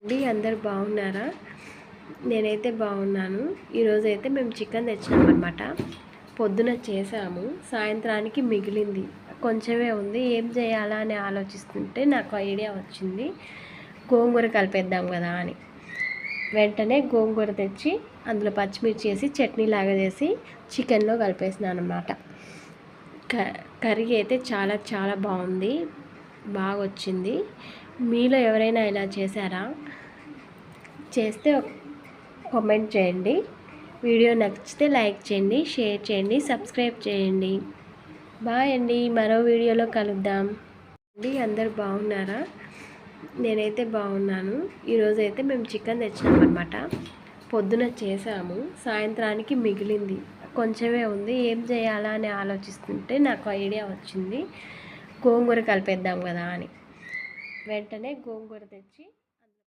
అందరు బాగున్నారా? నేనైతే బాగున్నాను. ఈరోజైతే మేము చికెన్ తెచ్చినామన్నమాట. పొద్దున చేసాము, సాయంత్రానికి మిగిలింది కొంచెమే ఉంది. ఏం చేయాలా అని ఆలోచిస్తుంటే నాకు ఐడియా వచ్చింది, గోంగూర కలిపేద్దాం కదా అని. వెంటనే గోంగూర తెచ్చి అందులో పచ్చిమిర్చి వేసి చట్నీ లాగా చేసి చికెన్లో కలిపేసినాను అన్నమాట. కర్రీ అయితే చాలా చాలా బాగుంది, బాగా వచ్చింది. మీలో ఎవరైనా ఇలా చేశారా? చేస్తే కామెంట్ చేయండి. వీడియో నచ్చితే లైక్ చేయండి, షేర్ చేయండి, సబ్స్క్రైబ్ చేయండి. బాయ్ అండి, మరో వీడియోలో కలుద్దాం. అందరు బాగున్నారా? నేనైతే బాగున్నాను. ఈరోజైతే మేము చికెన్ తెచ్చినామన్నమాట. పొద్దున చేసాము, సాయంత్రానికి మిగిలింది కొంచెమే ఉంది. ఏం చేయాలా అని ఆలోచిస్తుంటే నాకు ఐడియా వచ్చింది, గోంగూర కలిపేద్దాం కదా అని. వెంటనే గోంగూర తెచ్చి